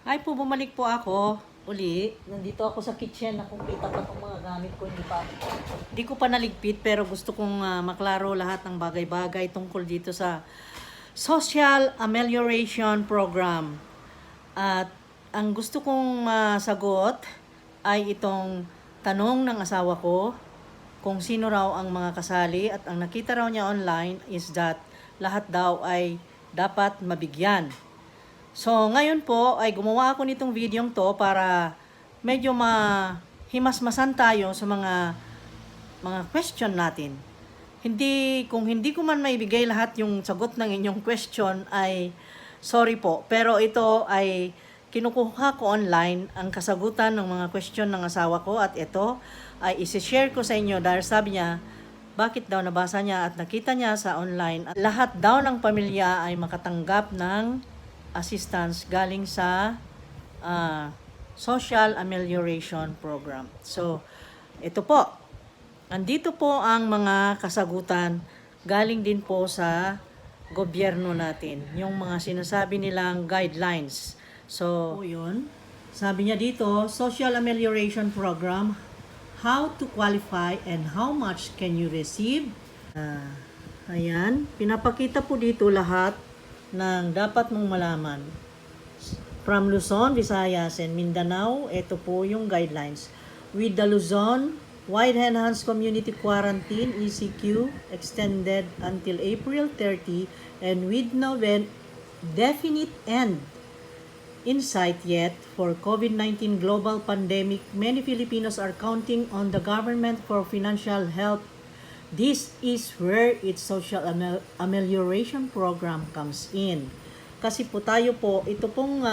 Hi po, bumalik po ako uli. Nandito ako sa kitchen. Nakumpita pa itong mga gamit ko. Hindi ko pa naligpit pero gusto kong maklaro lahat ng bagay-bagay tungkol dito sa Social Amelioration Program. At ang gusto kong masagot ay itong tanong ng asawa ko kung sino raw ang mga kasali, at ang nakita raw niya online is that lahat daw ay dapat mabigyan. So, ngayon po ay gumawa ako nitong video to para medyo mahimasmasan tayo sa mga question natin. Kung hindi ko man maibigay lahat yung sagot ng inyong question ay sorry po. Pero ito ay kinukuha ko online ang kasagutan ng mga question ng asawa ko, at ito ay isi-share ko sa inyo dahil sabi niya, bakit daw nabasa niya at nakita niya sa online at lahat daw ng pamilya ay makatanggap ng assistance galing sa Social Amelioration Program. So, ito po. Andito po ang mga kasagutan galing din po sa gobyerno natin. Yung mga sinasabi nilang guidelines. So, yun. Sabi niya dito, Social Amelioration Program, how to qualify and how much can you receive? Ayan. Pinapakita po dito lahat ng dapat mong malaman. From Luzon, Visayas, and Mindanao, ito po yung guidelines. With the Luzon, Wide Enhanced Community Quarantine, ECQ, extended until April 30, and with no definite end in sight yet for COVID-19 global pandemic, many Filipinos are counting on the government for financial help. This is where its social amelioration program comes in. Kasi po tayo po, ito pong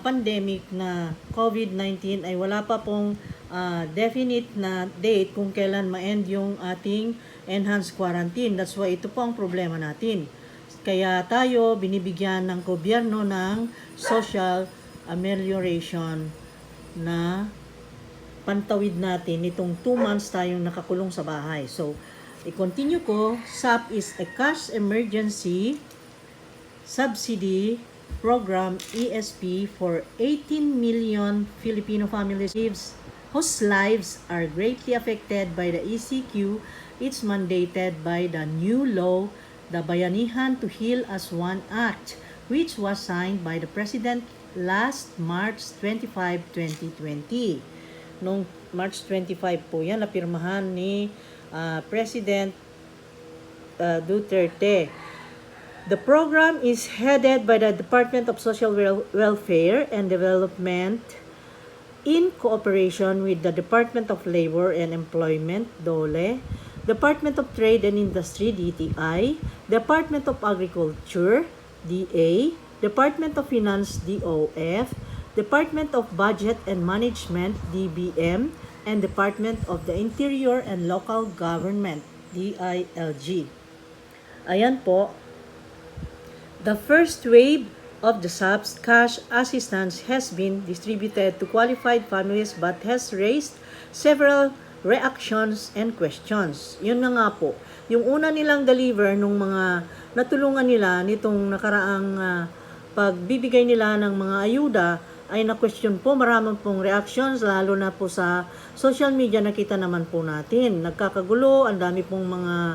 pandemic na COVID-19 ay wala pa pong definite na date kung kailan ma-end yung ating enhanced quarantine. That's why ito po ang problema natin. Kaya tayo binibigyan ng gobyerno ng social amelioration na pantawid natin itong 2 months tayong nakakulong sa bahay. So, i-continue ko, SAP is a cash emergency subsidy program, ESP, for 18 million Filipino families whose lives are greatly affected by the ECQ. It's mandated by the new law, the Bayanihan to Heal as One Act, which was signed by the President last March 25, 2020. Noong March 25 po yan, napirmahan ni President Duterte. The program is headed by the Department of Social Welfare and Development in cooperation with the Department of Labor and Employment, DOLE, Department of Trade and Industry, DTI, Department of Agriculture, DA, Department of Finance, DOF, Department of Budget and Management, DBM, and Department of the Interior and Local Government, DILG. Ayan po. The first wave of the SAP's cash assistance has been distributed to qualified families but has raised several reactions and questions. Yun na nga po. Yung una nilang deliver nung mga natulungan nila nitong nakaraang pagbibigay nila ng mga ayuda ay na-question po, maraming pong reactions, lalo na po sa social media nakita naman po natin. Nagkakagulo, ang dami pong mga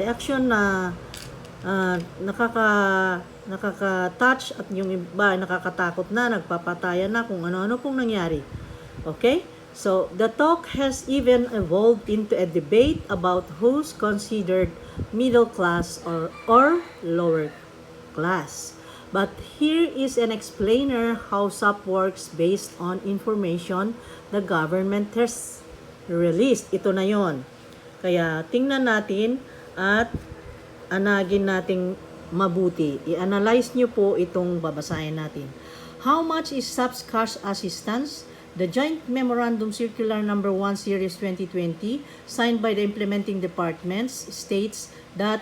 reaction na nakaka-touch, at yung iba nakakatakot na, nagpapatayan na kung ano-ano pong nangyari. Okay? So, the talk has even evolved into a debate about who's considered middle class or lower class. But here is an explainer how SAP works based on information the government has released. Ito na yon. Kaya tingnan natin at anagin nating mabuti. I-analyze nyo po itong babasahin natin. How much is SAP's cash assistance? The Joint Memorandum Circular No. 1 Series 2020, signed by the implementing departments, states that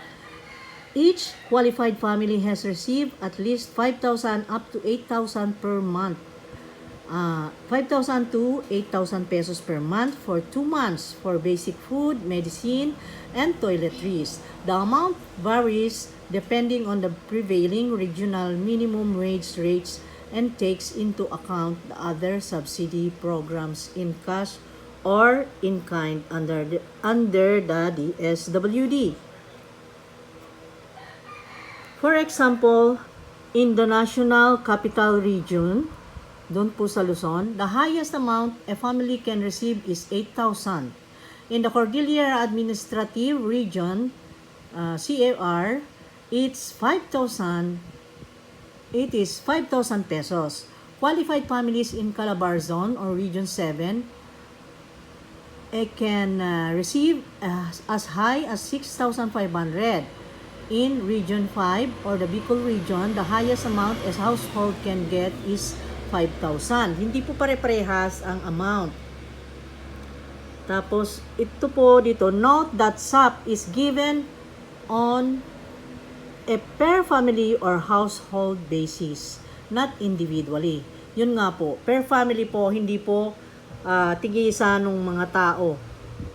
each qualified family has received at least 5,000 up to 8,000 per month. 5,000 to 8,000 pesos per month for 2 months for basic food, medicine, and toiletries. The amount varies depending on the prevailing regional minimum wage rates and takes into account the other subsidy programs in cash or in kind under the DSWD. For example, in the National Capital Region, doon po sa Luzon, the highest amount a family can receive is 8,000. In the Cordillera Administrative Region, CAR, it's 5,000. It is 5,000 pesos. Qualified families in Calabar Zone or Region 7 can receive as high as 6,500. In Region 5 or the Bicol region, the highest amount a household can get is 5,000. Hindi po pare-parehas ang amount. Tapos, ito po dito, note that SAP is given on a per family or household basis, not individually. Yun nga po, per family po, hindi po tigisa ng mga tao.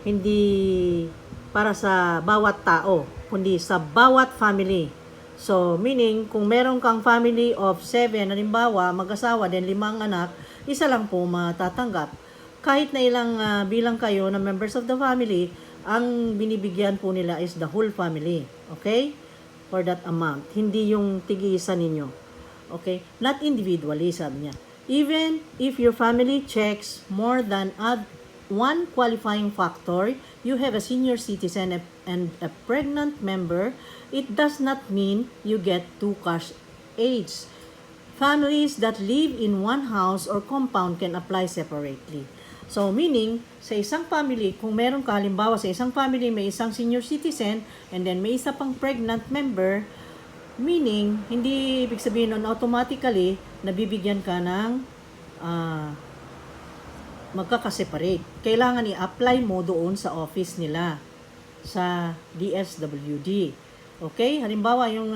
Hindi para sa bawat tao, kundi sa bawat family. So, meaning, kung meron kang family of 7, halimbawa, mag-asawa, then 5 anak, isa lang po matatanggap. Kahit na ilang bilang kayo na members of the family, ang binibigyan po nila is the whole family. Okay? For that amount. Hindi yung tig-isa ninyo. Okay? Not individually, sabi niya. Even if your family checks more than one qualifying factor, you have a senior citizen and a pregnant member, it does not mean you get 2 cash aids. Families that live in one house or compound can apply separately. So, meaning, sa isang family, kung meron ka, halimbawa sa isang family, may isang senior citizen, and then may isa pang pregnant member, meaning, hindi ibig sabihin nun automatically, nabibigyan ka ng magkakaseparate. Kailangan i-apply mo doon sa office nila, sa DSWD. Okay? Halimbawa, yung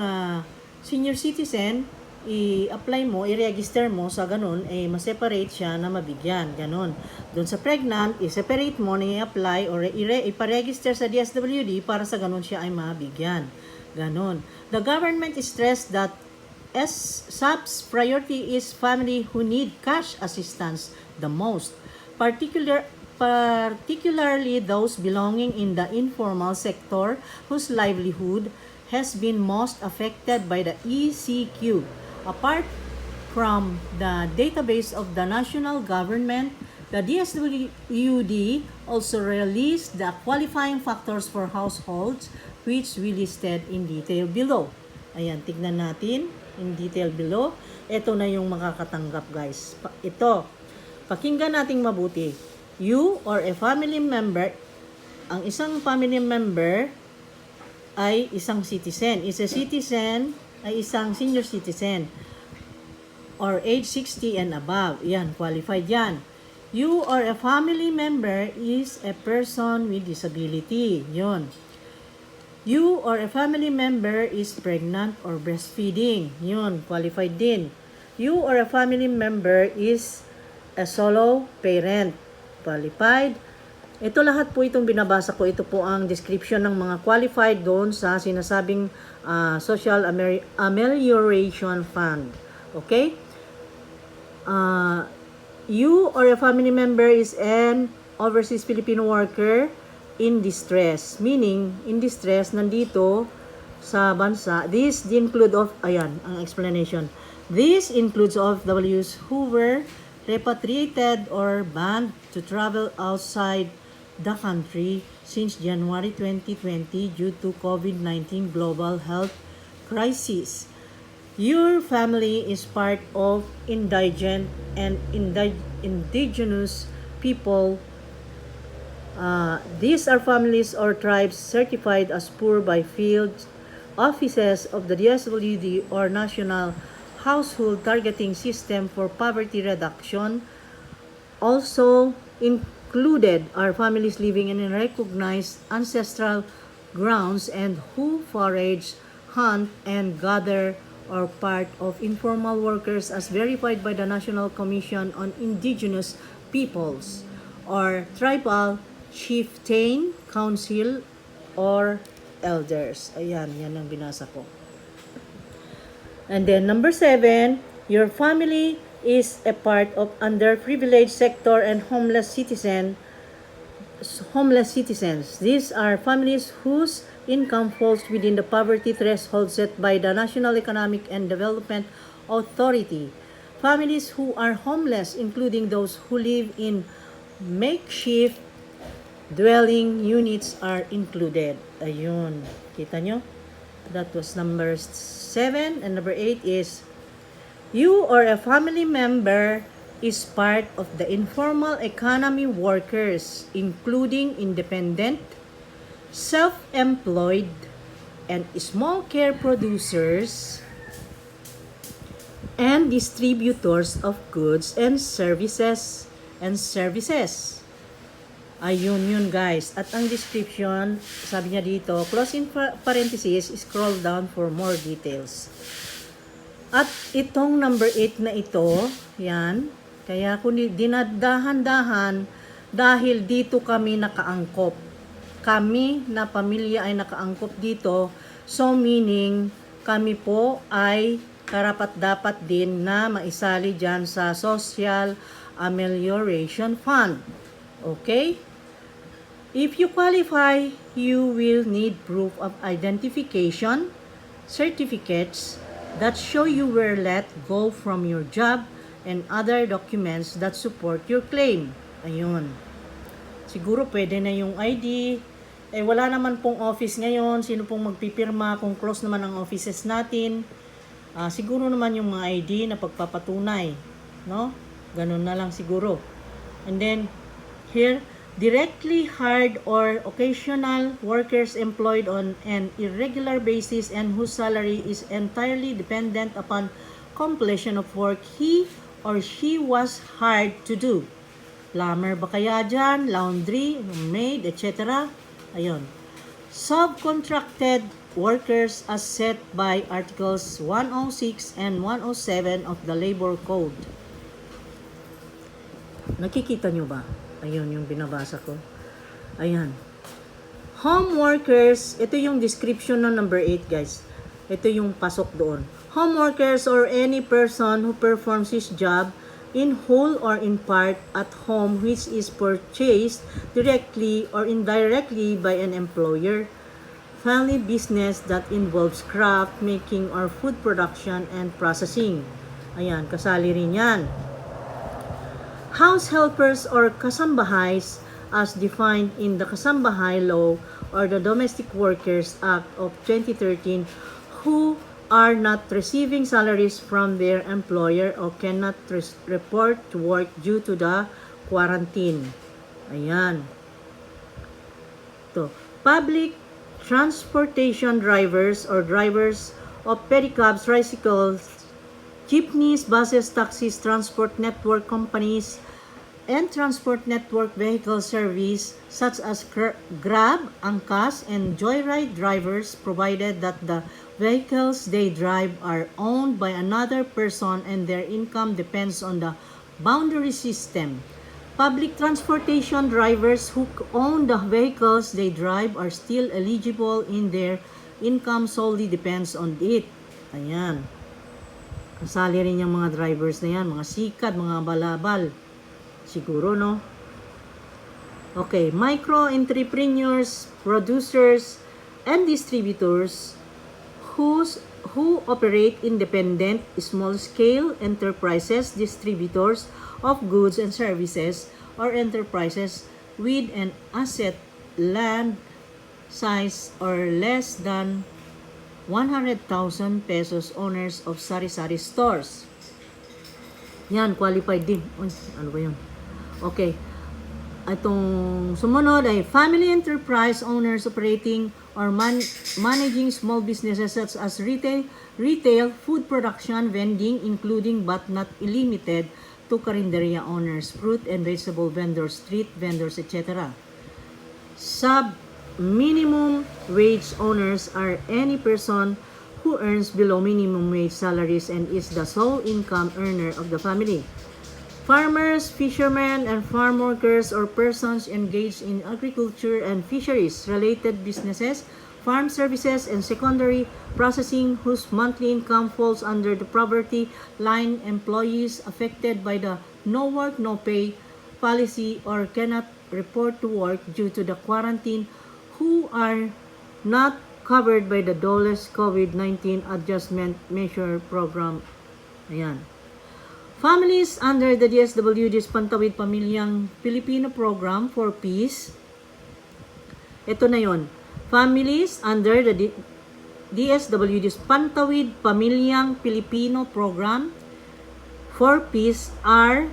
senior citizen, i-apply mo, i-register mo sa ganun, ma-separate siya na mabigyan. Ganun. Doon sa pregnant, i-separate mo na i-apply or ipa-register sa DSWD para sa ganun siya ay mabigyan. Ganun. The government stressed that SAP's priority is family who need cash assistance the most, particularly those belonging in the informal sector whose livelihood has been most affected by the ECQ. Apart from the database of the national government, the DSWD also released the qualifying factors for households which we listed in detail below. Ayan, tignan natin in detail below. Ito na yung makakatanggap, guys. Ito, pakinggan nating mabuti. You or a family member, ang isang family member ay isang citizen. Is a citizen ay isang senior citizen or age 60 and above. Yan, qualified yan. You or a family member is a person with disability. Yun. You or a family member is pregnant or breastfeeding. Yun, qualified din. You or a family member is a solo parent. Qualified. Ito lahat po itong binabasa ko. Ito po ang description ng mga qualified doon sa sinasabing Social Amelioration Fund. Okay? You or a family member is an overseas Filipino worker in distress. Meaning, in distress, nandito sa bansa. This include of, ayan, ang explanation. This includes of Ws who were repatriated or banned to travel outside the country since January 2020 due to COVID-19 global health crisis. Your family is part of indigent and indigenous people. These are families or tribes certified as poor by field offices of the DSWD or National Household Targeting System for Poverty Reduction. Also included are families living in recognized ancestral grounds and who forage, hunt, and gather or part of informal workers as verified by the National Commission on Indigenous Peoples or Tribal Chieftain Council or Elders. Ayan, yan ang binasa ko. And then number 7, Your family is a part of underprivileged sector and homeless citizens. These are families whose income falls within the poverty threshold set by the National Economic and Development Authority. Families who are homeless, including those who live in makeshift dwelling units, are included. Ayun. Kita nyo? That was number 7. And number 8 is, you or a family member is part of the informal economy workers, including independent, self-employed, and small care producers and distributors of goods and services. Ayun yun guys. At ang description, sabi niya dito, close in parenthesis, scroll down for more details. At itong number 8 na ito, yan, kaya kung dinadahan-dahan dahil dito kami nakaangkop. Kami na pamilya ay nakaangkop dito. So meaning, kami po ay karapat-dapat din na maisali dyan sa Social Amelioration Fund. Okay? If you qualify, you will need proof of identification, certificates that show you were let go from your job, and other documents that support your claim. Ayun. Siguro pwede na yung ID. Wala naman pong office ngayon. Sino pong magpipirma kung close naman ang offices natin? Siguro naman yung mga ID na pagpapatunay. No? Ganun na lang siguro. And then, here, directly hired or occasional workers employed on an irregular basis and whose salary is entirely dependent upon completion of work he or she was hired to do. Plumber ba kaya dyan? Laundry, maid, etc. Ayun. Subcontracted workers as set by Articles 106 and 107 of the Labor Code. Nakikita nyo ba? Ayun yung binabasa ko. Ayan. Home workers, ito yung description ng number 8 guys. Ito yung pasok doon. Home workers or any person who performs his job in whole or in part at home which is purchased directly or indirectly by an employer. Family business that involves craft making or food production and processing. Ayan, kasali rin yan. House helpers or kasambahays as defined in the Kasambahay Law or the Domestic Workers Act of 2013 who are not receiving salaries from their employer or cannot report to work due to the quarantine. Ayan. Ito. Public transportation drivers or drivers of pedicabs, tricycles, jeepneys, buses, taxis, transport network companies, and transport network vehicle service such as Grab, Angkas, and Joyride drivers provided that the vehicles they drive are owned by another person and their income depends on the boundary system. Public transportation drivers who own the vehicles they drive are still eligible in their income solely depends on it. Ayan. Kasali rin yung mga drivers na yan, mga sikat, mga balabal. Siguro, no? Okay, micro-entrepreneurs, producers, and distributors who operate independent, small-scale enterprises, distributors of goods and services, or enterprises with an asset land size or less than 100,000 pesos, owners of sari-sari stores. Yan, qualified din. Uy, ano ba yun? Okay. Itong sumunod ay family enterprise owners operating or managing small businesses such as retail, food production, vending, including but not limited to carinderia owners, fruit and vegetable vendors, street vendors, etc. Sub-minimum wage owners are any person who earns below minimum wage salaries and is the sole income earner of the family. Farmers, fishermen, and farm workers or persons engaged in agriculture and fisheries-related businesses farm services, and secondary processing whose monthly income falls under the poverty line, employees affected by the no work, no pay policy or cannot report to work due to the quarantine who are not covered by the DOLE's COVID-19 Adjustment Measure Program. Ayan. Families under the DSWD's Pantawid Pamilyang Pilipino Program for Peace. Ito na yon. Families under the DSWD's Pantawid Pamilyang Pilipino Program for Peace are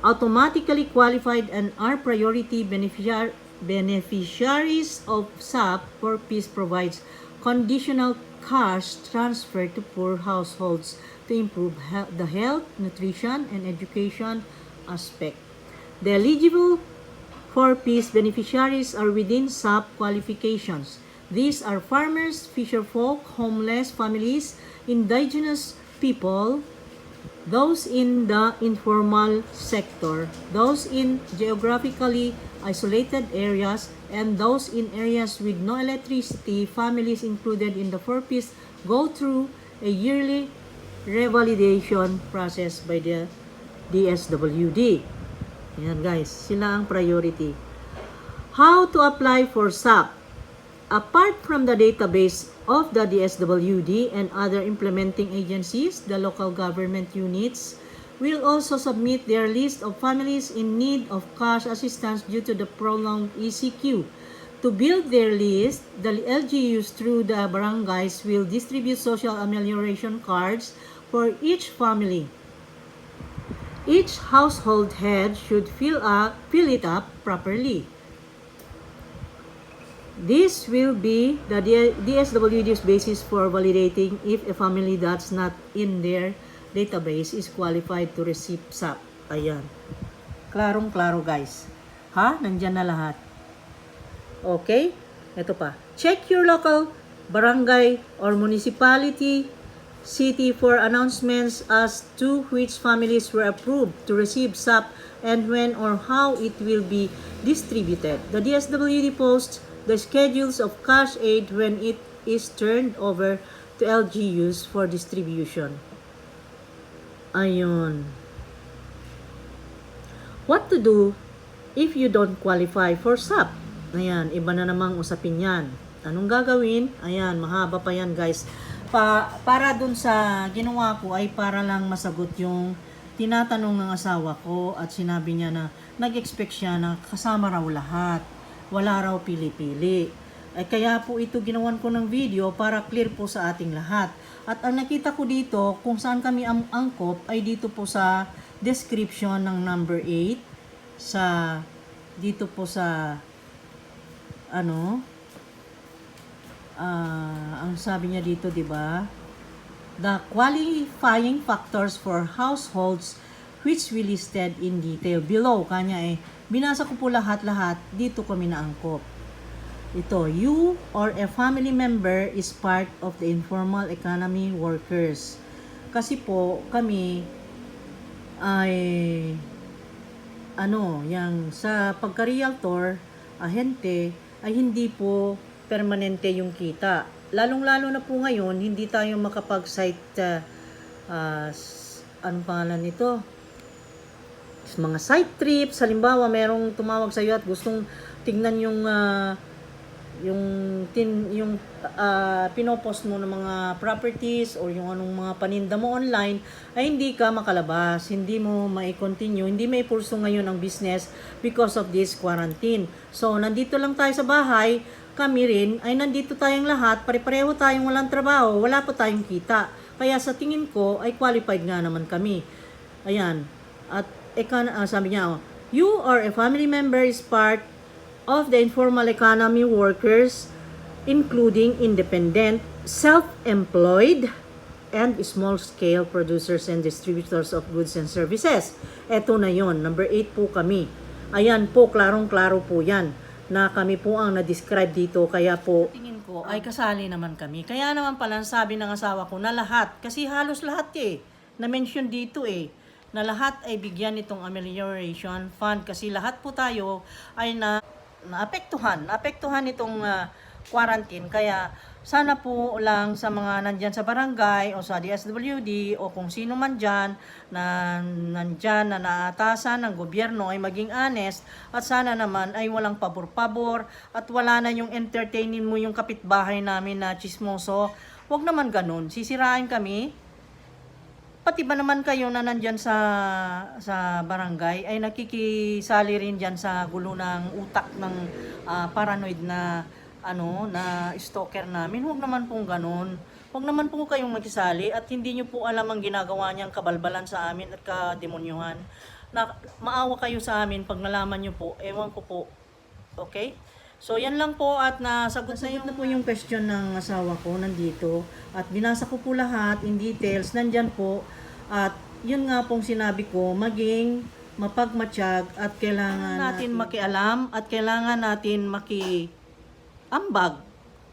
automatically qualified and are priority beneficiaries of SAP for Peace provides conditional cash transfer to poor households to improve the health, nutrition, and education aspect. The eligible for Peace beneficiaries are within SAP qualifications. These are farmers, fisherfolk, homeless families, indigenous people, those in the informal sector, those in geographically isolated areas, and those in areas with no electricity. Families included in the 4Ps go through a yearly revalidation process by the DSWD. Ayan guys, sila ang priority. How to apply for SAP? Apart from the database of the DSWD and other implementing agencies, the local government units will also submit their list of families in need of cash assistance due to the prolonged ECQ. To build their list, the LGUs through the barangays will distribute social amelioration cards for each family. Each household head should fill it up properly. This will be the DSWD's basis for validating if a family that's not in their database is qualified to receive SAP. Ayan. Klarong-klaro guys. Ha? Nandyan na lahat. Okay? Ito pa. Check your local barangay or municipality city for announcements as to which families were approved to receive SAP and when or how it will be distributed. The DSWD posts the schedules of cash aid when it is turned over to LGUs for distribution. Ayun. What to do if you don't qualify for SAP? Ayan, iba na namang usapin yan. Anong gagawin? Ayan, mahaba pa yan guys. Para dun sa ginawa ko ay para lang masagot yung tinatanong ng asawa ko at sinabi niya na nag-expect siya na kasama raw lahat. Wala raw pili-pili. Ay kaya po ito ginawan ko ng video para clear po sa ating lahat. At ang nakita ko dito kung saan kami angkop ay dito po sa description ng number 8 dito po sa ang sabi niya dito, 'di ba? The qualifying factors for households which we listed in detail below. Kanya binasa ko po lahat-lahat, dito kami naangkop. Ito, you or a family member is part of the informal economy workers. Kasi po kami ay yang sa pagka-realtor, ahente ay hindi po permanente yung kita. Lalong-lalo na po ngayon, hindi tayo makapag-site, anong pangalan nito? Mga site trips, halimbawa merong tumawag sa iyo at gustong tingnan yung pinopost mo ng mga properties or yung anong mga paninda mo online, ay hindi ka makalabas, hindi mo mai-continue, hindi may pulso ngayon ang business because of this quarantine. So, nandito lang tayo sa bahay, kami rin, ay nandito tayong lahat, pare-pareho tayong walang trabaho, wala pa tayong kita. Kaya sa tingin ko, ay qualified nga naman kami. Ayan. At sabi niya, you or a family member is part of the informal economy workers, including independent, self-employed, and small-scale producers and distributors of goods and services. Eto na yon, number 8 po kami. Ayan po, klarong-klaro po yan, na kami po ang na-describe dito, kaya po, tingin ko, ay kasali naman kami. Kaya naman pala, sabi ng asawa ko na lahat, kasi halos lahat na-mention dito na lahat ay bigyan itong Amelioration Fund kasi lahat po tayo ay naapektuhan itong quarantine. Kaya sana po lang sa mga nandyan sa barangay o sa DSWD o kung sino man dyan na nandyan na naatasan ng gobyerno ay maging honest, at sana naman ay walang pabor-pabor at wala na yung entertainin mo yung kapitbahay namin na chismoso. Huwag naman ganun, sisirain kami. Pati ba naman kayo na nandyan sa barangay ay nakikisali rin dyan sa gulo ng utak ng paranoid na na stalker namin? Huwag naman pong ganun. Huwag naman po kayong makisali at hindi nyo po alam ang ginagawa niyang kabalbalan sa amin at kademonyuhan. Na, maawa kayo sa amin pag nalaman nyo po, ewan ko po. Okay? So, yan lang po at nasagot na po yung question ng asawa ko nandito. At binasa ko po lahat in details, nandyan po. At yun nga pong sinabi ko, maging mapagmatsyag at kailangan natin makialam at kailangan natin ambag.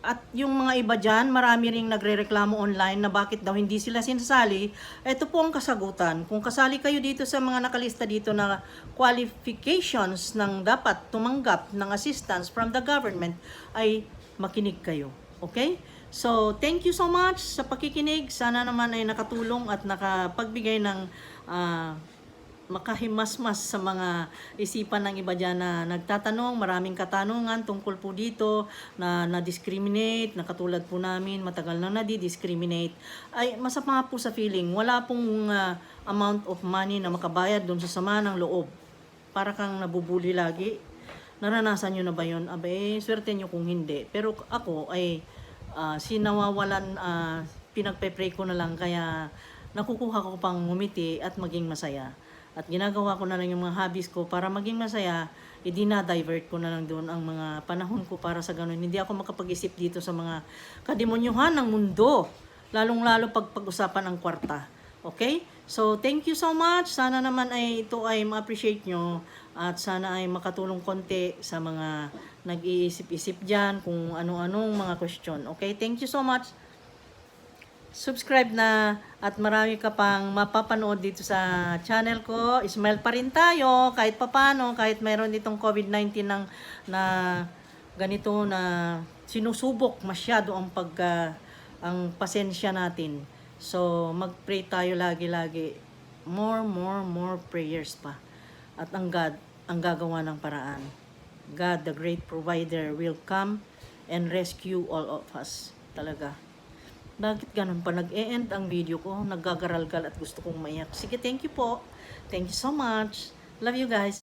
At yung mga iba dyan, marami ring nagre-reklamo online na bakit daw hindi sila sinasali. Ito po ang kasagutan. Kung kasali kayo dito sa mga nakalista dito na qualifications ng dapat tumanggap ng assistance from the government, ay makinig kayo. Okay? So, thank you so much sa pakikinig. Sana naman ay nakatulong at nakapagbigay ng makahimasmas sa mga isipan ng iba dyan na nagtatanong, maraming katanungan tungkol po dito na na-discriminate, na katulad po namin, matagal na nadi-discriminate. Ay, masama po sa feeling, wala pong amount of money na makabayad doon sa sama ng loob. Para kang nabubuli lagi. Naranasan nyo na ba yun? Abe, swerte nyo kung hindi. Pero ako ay sinawawalan, pinagpe-pray ko na lang, kaya nakukuha ko pang ngumiti at maging masaya. At ginagawa ko na lang yung mga hobbies ko para maging masaya, idina-divert ko na lang doon ang mga panahon ko para sa ganun. Hindi ako makapag-isip dito sa mga kademonyuhan ng mundo, lalong-lalo pag pag-usapan ang kwarta. Okay? So, thank you so much. Sana naman ay ito ay ma-appreciate nyo at sana ay makatulong konti sa mga nag-iisip-isip dyan kung ano-anong mga question. Okay? Thank you so much. Subscribe na at marami ka pang mapapanood dito sa channel ko. Smile pa rin tayo kahit papano, kahit mayroon ditong COVID-19 na ganito na sinusubok masyado ang ang pasensya natin. So, mag-pray tayo lagi-lagi. More prayers pa. At ang God ang gagawa ng paraan. God, the great provider, will come and rescue all of us. Talaga. Bakit ganun pa nag-e-end ang video ko? Naggagaralgal at gusto kong maiyak. Sige, thank you po. Thank you so much. Love you guys.